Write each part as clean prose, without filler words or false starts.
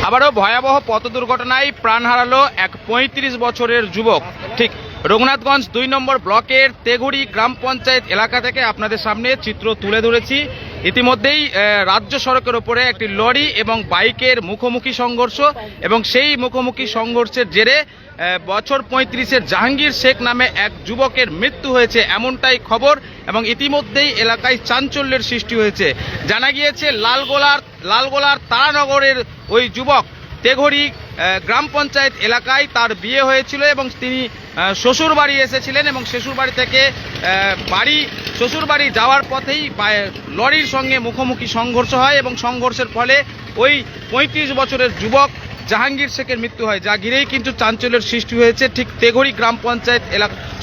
আবারও ভয়াবহ পথ দুর্ঘটনায় প্রাণ হারালো এক ৩৫ বছরের যুবক। ঠিক রঘুনাথগঞ্জ ২ নম্বর ব্লকের তেঘুড়ি গ্রাম পঞ্চায়েত এলাকা থেকে আপনাদের সামনে চিত্র তুলে ধরেছি। ইতিমধ্যেই রাজ্য সড়কের ওপরে একটি লরি এবং বাইকের মুখোমুখি সংঘর্ষ, এবং সেই মুখোমুখি সংঘর্ষের জেরে বছর ৩৫-এর জাহাঙ্গীর শেখ নামে এক যুবকের মৃত্যু হয়েছে, এমনটাই খবর। এবং ইতিমধ্যেই এলাকায় চাঞ্চল্যের সৃষ্টি হয়েছে। জানা গিয়েছে লালগোলার তারানগরের ওই যুবক তেঘড়ি গ্রাম পঞ্চায়েত এলাকায় তার বিয়ে হয়েছিল এবং তিনি শ্বশুর বাড়ি এসেছিলেন, এবং শ্বশুর বাড়ি থেকে শ্বশুর বাড়ি যাওয়ার পথেই লরির সঙ্গে মুখোমুখি সংঘর্ষ হয়, এবং সংঘর্ষের ফলে ওই ৩৫ বছরের যুবক জাহাঙ্গীর শেখের মৃত্যু হয়, যা ঘিরেই কিন্তু চাঞ্চল্যের সৃষ্টি হয়েছে ঠিক তেঘড়ি গ্রাম পঞ্চায়েত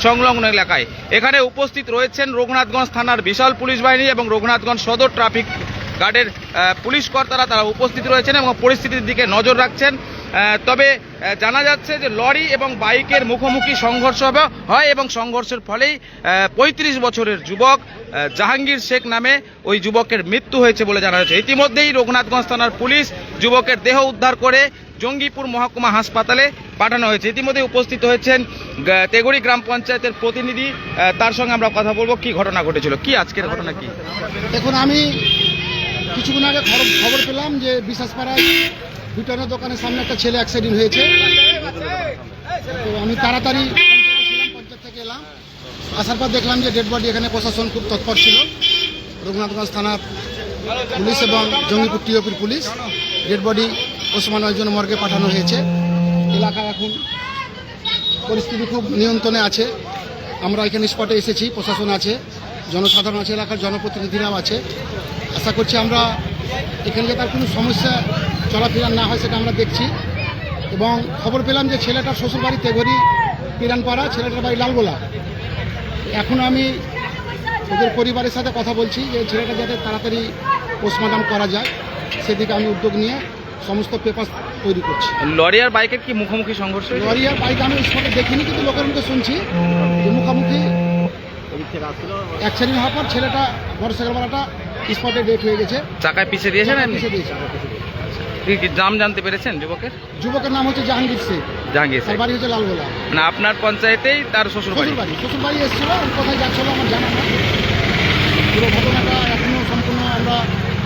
সংলগ্ন এলাকায়। এখানে উপস্থিত রয়েছেন রঘুনাথগঞ্জ থানার বিশাল পুলিশ বাহিনী এবং রঘুনাথগঞ্জ সদর ট্রাফিক গার্ডের পুলিশ কর্তারা তারা উপস্থিত রয়েছেন এবং পরিস্থিতির দিকে নজর রাখছেন। তবে জানা যাচ্ছে যে লরি এবং বাইকের মুখোমুখি সংঘর্ষ হয় এবং সংঘর্ষের ফলেই ৩৫ বছরের যুবক জাহাঙ্গীর শেখ নামে ওই যুবকের মৃত্যু হয়েছে বলে জানা যাচ্ছে। ইতিমধ্যেই রঘুনাথগঞ্জ থানার পুলিশ যুবকের দেহ উদ্ধার করে জঙ্গিপুর মহকুমা হাসপাতালে পাঠানো হয়েছে। ইতিমধ্যে উপস্থিত হয়েছেন তেঘড়ি গ্রাম পঞ্চায়েতের প্রতিনিধি, তার সঙ্গে আমরা কথা বলবো। কি ঘটনা ঘটেছিল, কি আজকের ঘটনা কি? দেখুন, আমি কিছুক্ষণ আগে খবর পেলাম যে বিশ্বাসপাড়ায় দুটানের দোকানের সামনে একটা ছেলে অ্যাক্সিডেন্ট হয়েছে। তো আমি তাড়াতাড়ি পঞ্চায়েত থেকে এলাম, আসার পর দেখলাম যে ডেড বডি, এখানে প্রশাসন খুব তৎপর ছিল, রঘুনাথগঞ্জ থানা পুলিশ এবং জঙ্গিপুর টিওপির পুলিশ। ডেড বডি ওসমানের জন্য মর্গে পাঠানো হয়েছে। এলাকায় এখন পরিস্থিতি খুব নিয়ন্ত্রণে আছে। আমরা এখানে স্পটে এসেছি, প্রশাসন আছে, জনসাধারণ আছে, এলাকার জনপ্রতিনিধিরাও আছে। আশা করছি আমরা এখানে তার কোনো সমস্যা চলাফেরা না হয় সেটা আমরা দেখছি। এবং খবর পেলাম যে ছেলেটার শ্বশুরবাড়ি তেঘড়ি পিরানপাড়া, ছেলেটার বাড়ি লালগোলা। এখন আমি ওদের পরিবারের সাথে কথা বলছি যে ছেলেটা যাতে তাড়াতাড়ি পোস্টমর্টম করা যায়, সেদিকে আমি উদ্যোগ নিয়ে সমস্ত পেপার তৈরি করছি। লরি আর বাইকের কি মুখোমুখি সংঘর্ষ? লরি আর বাইক আমি স্পটে দেখিনি, কিন্তু লোকের মুখে শুনছি যে মুখোমুখি অ্যাক্সিডেন্ট হওয়ার পর ছেলেটা মোটরসাইকেলওয়ালাটা স্পটে ডেথ হয়ে গেছে। চাকায় পিছিয়ে দিয়েছেন? পিছিয়ে দিয়েছে। নাম জানতে পেরেছেন যুবকের? যুবকের নাম হচ্ছে জাহাঙ্গীর শেখ। জাহাঙ্গীর শেখ, বাড়ি হচ্ছে লালগোলা। মানে আপনার পঞ্চায়েতেই তার শ্বশুর বাড়ি? শ্বশুর বাড়ি এসেছিল, কোথায় যাচ্ছিল আমার জানা না। পুরো ঘটনাটা এখনও সম্পূর্ণ আমরা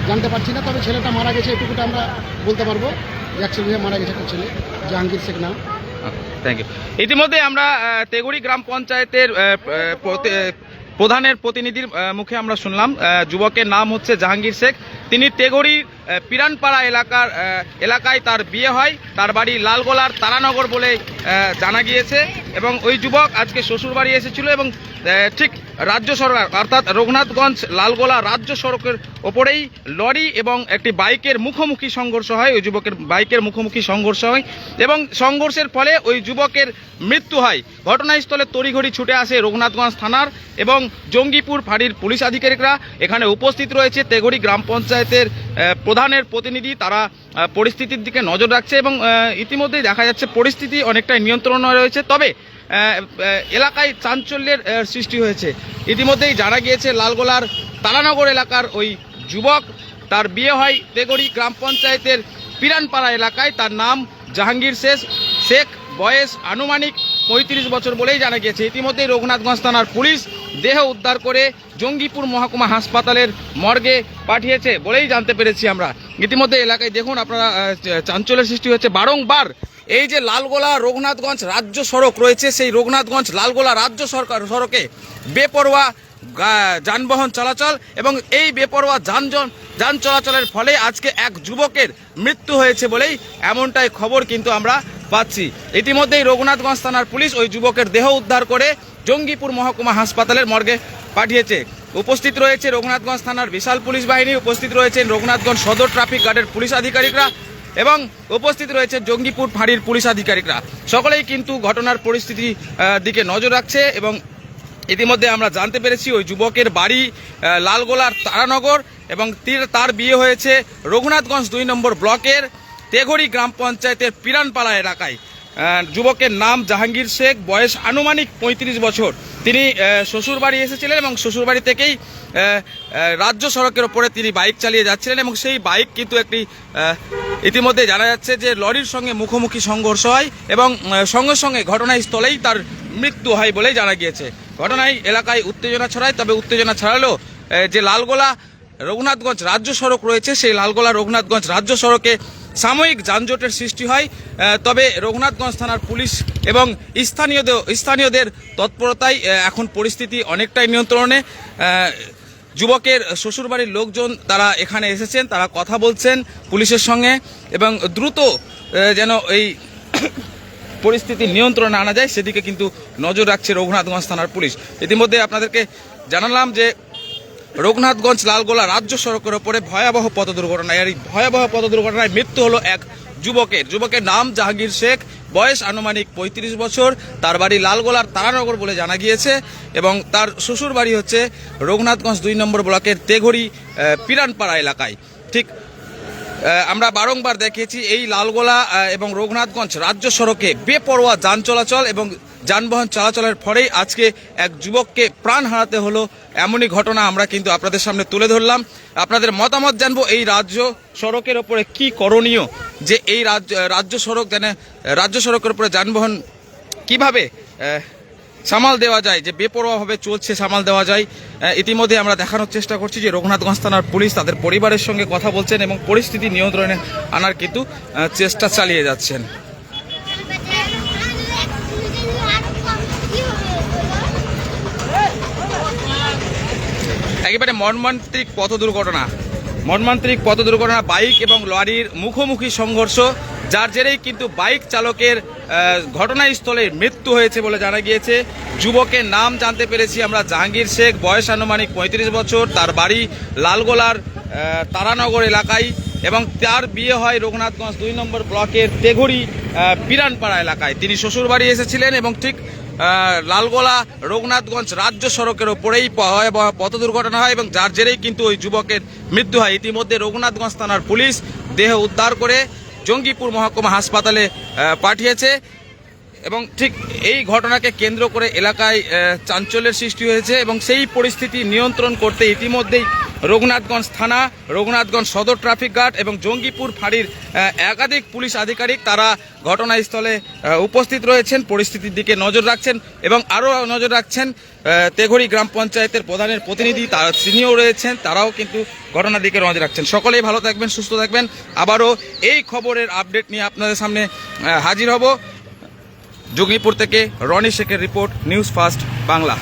জানতে পারছি না, তবে ছেলেটা মারা গেছে এটুকুটা আমরা বলতে পারবো। অ্যাক্সিডেন্টে মারা গেছে একটা ছেলে, জাহাঙ্গীর শেখ নাম। Thank you. ইতিমধ্যে আমরা তেঘড়ি গ্রাম পঞ্চায়েতের প্রধানের প্রতিনিধির মুখে আমরা শুনলাম যুবকের নাম হচ্ছে জাহাঙ্গীর শেখ। তিনি তেঘড়ির পিরানপাড়া এলাকায় তার বিয়ে হয়, তার বাড়ি লালগোলার তারানগর বলে জানা গিয়েছে, এবং ওই যুবক আজকে শ্বশুর বাড়ি এসেছিল এবং ঠিক রাজ্য সড়ক অর্থাৎ রঘুনাথগঞ্জ লালগোলা রাজ্য সড়কের ওপরেই লরি এবং একটি বাইকের মুখোমুখি সংঘর্ষ হয়। ওই যুবকের বাইকের মুখোমুখি সংঘর্ষ হয় এবং সংঘর্ষের ফলে ওই যুবকের মৃত্যু হয়। ঘটনাস্থলে তড়িঘড়ি ছুটে আসে রঘুনাথগঞ্জ থানার এবং জঙ্গিপুর ফাঁড়ির পুলিশ আধিকারিকরা। এখানে উপস্থিত রয়েছে তেঘড়ি গ্রাম পঞ্চায়েতের প্রধানের প্রতিনিধি, তারা পরিস্থিতির দিকে নজর রাখছে এবং ইতিমধ্যেই দেখা যাচ্ছে পরিস্থিতি অনেকটাই নিয়ন্ত্রণে রয়েছে। তবে এলাকায় চাঞ্চল্যের সৃষ্টি হয়েছে। ইতিমধ্যেই জানা গিয়েছে লালগোলার তারানগর এলাকার ওই যুবক, তার বিয়ে হয় তেঘড়ি গ্রাম পঞ্চায়েতের পিরানপাড়া এলাকায়। তার নাম জাহাঙ্গীর শেখ, বয়স আনুমানিক ৩৫ বছর বলেই জানা গিয়েছে। ইতিমধ্যেই রঘুনাথগঞ্জ থানার পুলিশ দেহ উদ্ধার করে জঙ্গিপুর মহকুমা হাসপাতালের মর্গে পাঠিয়েছে বলেই জানতে পেরেছি আমরা। ইতিমধ্যে এলাকায় দেখুন আপনারা চাঞ্চল্যের সৃষ্টি হচ্ছে বারংবার। এই যে লালগোলা রঘুনাথগঞ্জ রাজ্য সড়ক রয়েছে, সেই রঘুনাথগঞ্জ লালগোলা রাজ্য সড়কে বেপরোয়া যানবাহন চলাচল, এবং এই বেপরোয়া যান চলাচলের ফলে আজকে এক যুবকের মৃত্যু হয়েছে বলেই এমনটাই খবর কিন্তু আমরা পাচ্ছি। ইতিমধ্যেই রঘুনাথগঞ্জ থানার পুলিশ ওই যুবকের দেহ উদ্ধার করে জঙ্গিপুর মহকুমা হাসপাতালের মর্গে পাঠিয়েছে। উপস্থিত রয়েছে রঘুনাথগঞ্জ থানার বিশাল পুলিশ বাহিনী, উপস্থিত রয়েছেন রঘুনাথগঞ্জ সদর ট্রাফিক গার্ডের পুলিশ আধিকারিকরা এবং উপস্থিত রয়েছে জঙ্গিপুর ফাঁড়ির পুলিশ আধিকারিকরা। সকলেই কিন্তু ঘটনার পরিস্থিতির দিকে নজর রাখছে এবং ইতিমধ্যে আমরা জানতে পেরেছি ওই যুবকের বাড়ি লালগোলার তারানগর এবং তার বিয়ে হয়েছে রঘুনাথগঞ্জ ২ নম্বর ব্লকের তেঘড়ি গ্রাম পঞ্চায়েতের পিরানপাড়া এলাকায়। যুবকের নাম জাহাঙ্গীর শেখ, বয়স আনুমানিক ৩৫ বছর। তিনি শ্বশুর বাড়ি এসেছিলেন এবং শ্বশুর বাড়ি থেকেই রাজ্য সড়কের ওপরে তিনি বাইক চালিয়ে যাচ্ছিলেন এবং সেই বাইক কিন্তু একটি ইতিমধ্যে জানা যাচ্ছে যে লরির সঙ্গে মুখোমুখি সংঘর্ষ হয় এবং সঙ্গে সঙ্গে ঘটনাস্থলেই তার মৃত্যু হয় বলেই জানা গিয়েছে। ঘটনায় এলাকায় উত্তেজনা ছড়ায়, তবে উত্তেজনা ছড়ালেও যে লালগোলা রঘুনাথগঞ্জ রাজ্য সড়ক রয়েছে সেই লালগোলা রঘুনাথগঞ্জ রাজ্য সড়কে সাময়িক যানজটের সৃষ্টি হয়। তবে রঘুনাথগঞ্জ থানার পুলিশ এবং স্থানীয়দের তৎপরতায় এখন পরিস্থিতি অনেকটাই নিয়ন্ত্রণে। যুবকের শ্বশুরবাড়ির লোকজন তারা এখানে এসেছেন, তারা কথা বলছেন পুলিশের সঙ্গে এবং দ্রুত যেন এই পরিস্থিতি নিয়ন্ত্রণে আনা যায় সেদিকে কিন্তু নজর রাখছে রঘুনাথগঞ্জ থানার পুলিশ। ইতিমধ্যে আপনাদেরকে জানালাম যে রঘুনাথগঞ্জ লালগোলা রাজ্য সড়কের ওপরে ভয়াবহ পথ দুর্ঘটনায়, আর এই ভয়াবহ পথ দুর্ঘটনায় মৃত্যু হলো এক যুবকের নাম জাহাঙ্গীর শেখ, বয়স আনুমানিক 35 বছর, তার বাড়ি লালগোলার তারানগর বলে জানা গিয়েছে এবং তার শ্বশুর বাড়ি হচ্ছে রঘুনাথগঞ্জ 2 নম্বর ব্লকের তেঘড়ি পিরানপাড়া এলাকায়। ঠিক আমরা বারংবার দেখিয়েছি এই লালগোলা এবং রঘুনাথগঞ্জ রাজ্য সড়কে বেপরোয়া যান চলাচল এবং যানবাহন চলাচলের ফলেই আজকে এক যুবককে প্রাণ হারাতে হলো, এমনই ঘটনা আমরা কিন্তু আপনাদের সামনে তুলে ধরলাম। আপনাদের মতামত জানবো এই রাজ্য সড়কের ওপরে কি করণীয়, যে এই রাজ্য সড়কের উপরে যানবাহন কিভাবে সামাল দেওয়া যায়, যে বেপরোয়াভাবে চলছে সামাল দেওয়া যায়। ইতিমধ্যে আমরা দেখানোর চেষ্টা করছি যে রঘুনাথগঞ্জ থানার পুলিশ তাদের পরিবারের সঙ্গে কথা বলছেন এবং পরিস্থিতি নিয়ন্ত্রণে আনার কিন্তু চেষ্টা চালিয়ে যাচ্ছেন। একেবারে মর্মান্তিক পথ দুর্ঘটনা, বাইক এবং লরির মুখোমুখি সংঘর্ষ, যার জেরেই কিন্তু বাইক চালকের ঘটনাস্থলে মৃত্যু হয়েছে বলে জানা গিয়েছে। যুবকের নাম জানতে পেরেছি আমরা, জাহাঙ্গীর শেখ, বয়স আনুমানিক 35 বছর, তার বাড়ি লালগোলার তারানগর এলাকায় এবং তার বিয়ে হয় রঘুনাথগঞ্জ 2 নম্বর ব্লকের তেঘড়ি পিরানপাড়া এলাকায়। তিনি শ্বশুর বাড়ি এসেছিলেন এবং ঠিক লালগোলা রঘুনাথগঞ্জ রাজ্য সড়কের ওপরেই পথ দুর্ঘটনা হয় এবং যার জেরেই কিন্তু ওই যুবকের মৃত্যু হয়। ইতিমধ্যে রঘুনাথগঞ্জ থানার পুলিশ দেহ উদ্ধার করে জঙ্গিপুর মহকুমা হাসপাতালে পাঠিয়েছে এবং ঠিক এই ঘটনাকে কেন্দ্র করে এলাকায় চাঞ্চল্যের সৃষ্টি হয়েছে এবং সেই পরিস্থিতি নিয়ন্ত্রণ করতে ইতিমধ্যেই রঘুনাথগঞ্জ থানা, রঘুনাথগঞ্জ সদর ট্রাফিক গার্ড এবং জঙ্গিপুর ফাঁড়ির একাধিক পুলিশ আধিকারিক তারা ঘটনাস্থলে উপস্থিত রয়েছেন, পরিস্থিতির দিকে নজর রাখছেন এবং আরও নজর রাখছেন তেঘড়ি গ্রাম পঞ্চায়েতের প্রধানের প্রতিনিধি, তিনিও রয়েছেন, তারাও কিন্তু ঘটনার দিকে নজর রাখছেন। সকলেই ভালো থাকবেন, সুস্থ থাকবেন। আবারও এই খবরের আপডেট নিয়ে আপনাদের সামনে হাজির হব। জঙ্গিপুর থেকে রনি শেখের রিপোর্ট, নিউজ ফার্স্ট বাংলা।